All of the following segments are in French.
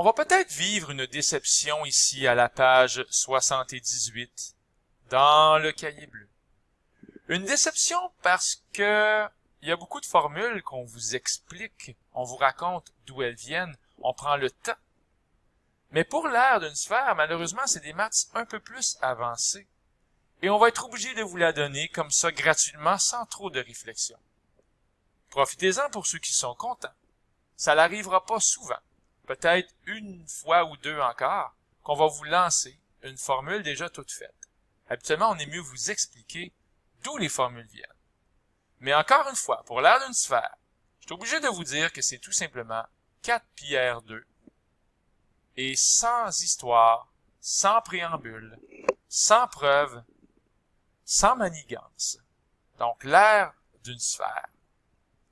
On va peut-être vivre une déception ici à la page 78 dans le cahier bleu. Une déception parce que il y a beaucoup de formules qu'on vous explique, on vous raconte d'où elles viennent, on prend le temps. Mais pour l'aire d'une sphère, malheureusement, c'est des maths un peu plus avancées. Et on va être obligé de vous la donner comme ça gratuitement sans trop de réflexion. Profitez-en pour ceux qui sont contents. Ça n'arrivera pas souvent, peut-être une fois ou deux encore, qu'on va vous lancer une formule déjà toute faite. Habituellement, on est mieux vous expliquer d'où les formules viennent. Mais encore une fois, pour l'aire d'une sphère, je suis obligé de vous dire que c'est tout simplement 4πr2 et sans histoire, sans préambule, sans preuve, sans manigance. Donc, l'aire d'une sphère,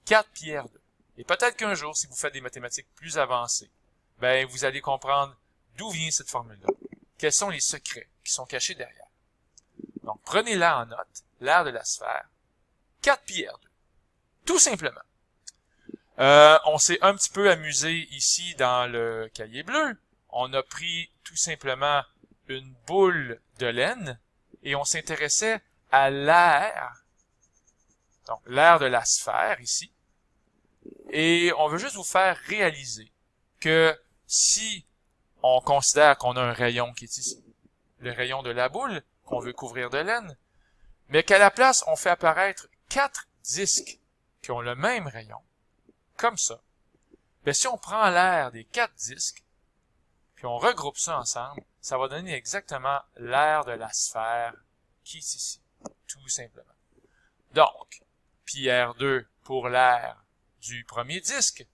4πr2. Et peut-être qu'un jour, si vous faites des mathématiques plus avancées, ben, vous allez comprendre d'où vient cette formule-là. Quels sont les secrets qui sont cachés derrière. Donc, prenez-la en note, l'aire de la sphère, 4πr2. Tout simplement. On s'est un petit peu amusé ici dans le cahier bleu. On a pris tout simplement une boule de laine et on s'intéressait à l'aire, donc l'aire de la sphère ici. Et on veut juste vous faire réaliser que si on considère qu'on a un rayon qui est ici, le rayon de la boule qu'on veut couvrir de laine, mais qu'à la place, on fait apparaître 4 disques qui ont le même rayon, comme ça, bien, si on prend l'aire des 4 disques, puis on regroupe ça ensemble, ça va donner exactement l'aire de la sphère qui est ici, tout simplement. Donc, πr2 pour l'aire du premier disque,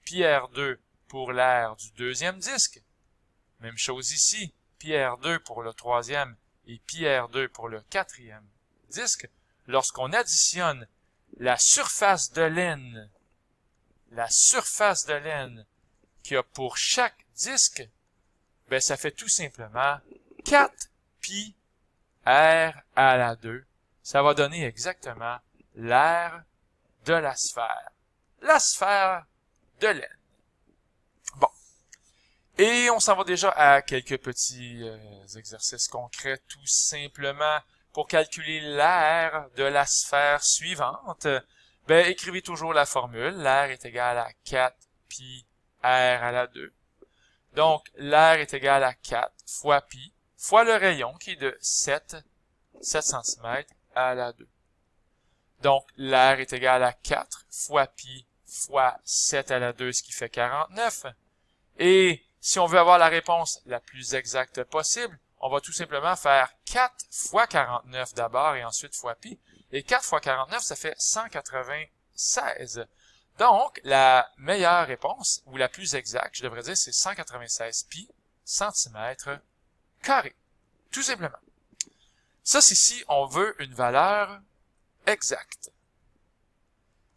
πr2 pour l'aire du deuxième disque. Même chose ici, πr2 pour le troisième et πr2 pour le quatrième disque. Lorsqu'on additionne la surface de laine qu'il y a pour chaque disque, ben ça fait tout simplement 4πr à la 2. Ça va donner exactement l'aire de la sphère. La sphère de laine. Bon. Et on s'en va déjà à quelques petits exercices concrets, tout simplement. Pour calculer l'aire de la sphère suivante, ben, écrivez toujours la formule. L'aire est égale à 4πr à la 2. Donc, l'aire est égale à 4 fois pi, fois le rayon qui est de 7 cm à la 2. Donc, l'aire est égale à 4 fois pi fois 7 à la 2, ce qui fait 49. Et si on veut avoir la réponse la plus exacte possible, on va tout simplement faire 4 fois 49 d'abord et ensuite fois pi. Et 4 fois 49, ça fait 196. Donc, la meilleure réponse, ou la plus exacte, je devrais dire, c'est 196 pi centimètres carrés. Tout simplement. Ça, c'est si on veut une valeur exacte.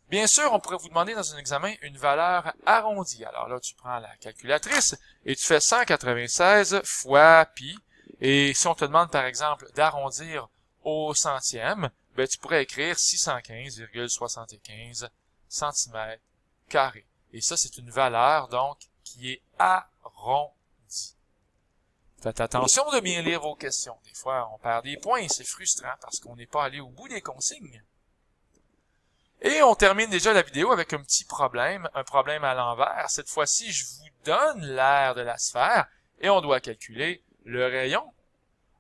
Bien sûr, on pourrait vous demander dans un examen une valeur arrondie. Alors là, tu prends la calculatrice et tu fais 196 fois pi. Et si on te demande, par exemple, d'arrondir au centième, ben, tu pourrais écrire 615,75 cm². Et ça, c'est une valeur, donc, qui est arrondie. Faites attention de bien lire vos questions. Des fois, on perd des points et c'est frustrant parce qu'on n'est pas allé au bout des consignes. Et on termine déjà la vidéo avec un petit problème, un problème à l'envers. Cette fois-ci, je vous donne l'aire de la sphère et on doit calculer le rayon.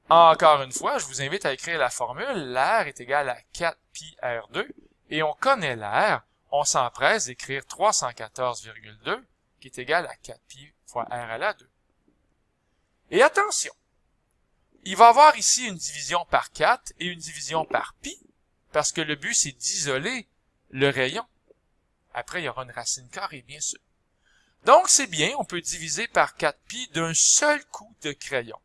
Encore une fois, je vous invite à écrire la formule. L'aire est égale à 4πr2 et on connaît l'aire. On s'empresse d'écrire 314,2 qui est égal à 4π fois r à la 2. Et attention, il va y avoir ici une division par 4 et une division par pi, parce que le but c'est d'isoler le rayon. Après, il y aura une racine carrée, bien sûr. Donc, c'est bien, on peut diviser par 4π d'un seul coup de crayon.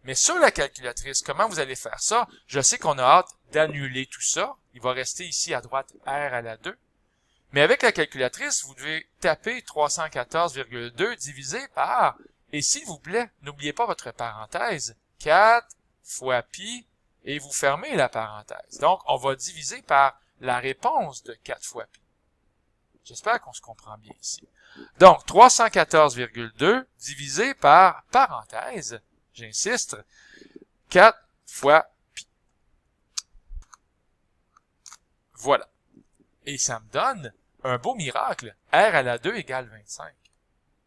Mais sur la calculatrice, comment vous allez faire ça? Je sais qu'on a hâte d'annuler tout ça. Il va rester ici à droite r à la 2. Mais avec la calculatrice, vous devez taper 314,2 divisé par, et s'il vous plaît, n'oubliez pas votre parenthèse, 4 fois pi, et vous fermez la parenthèse. Donc, on va diviser par la réponse de 4 fois pi. J'espère qu'on se comprend bien ici. Donc, 314,2 divisé par parenthèse, j'insiste, 4 fois pi. Voilà. Et ça me donne un beau miracle. R à la 2 égale 25.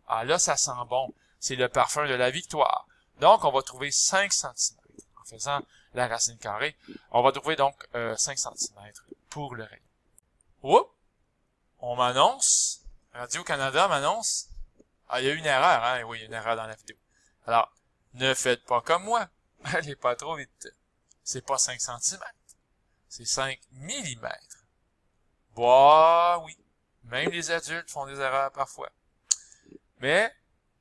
Ah là, ça sent bon. C'est le parfum de la victoire. Donc, on va trouver 5 cm. En faisant la racine carrée, on va trouver donc 5 cm pour le rayon. Oups! On m'annonce, Radio-Canada m'annonce, ah, il y a eu une erreur, hein? Oui, il y a une erreur dans la vidéo. Alors, ne faites pas comme moi. Allez pas trop vite. C'est pas 5 cm. C'est 5 mm. Bah oui. Même les adultes font des erreurs parfois. Mais,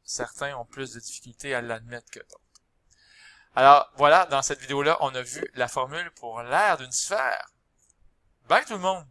certains ont plus de difficultés à l'admettre que d'autres. Alors, voilà, dans cette vidéo-là, on a vu la formule pour l'aire d'une sphère. Bye tout le monde!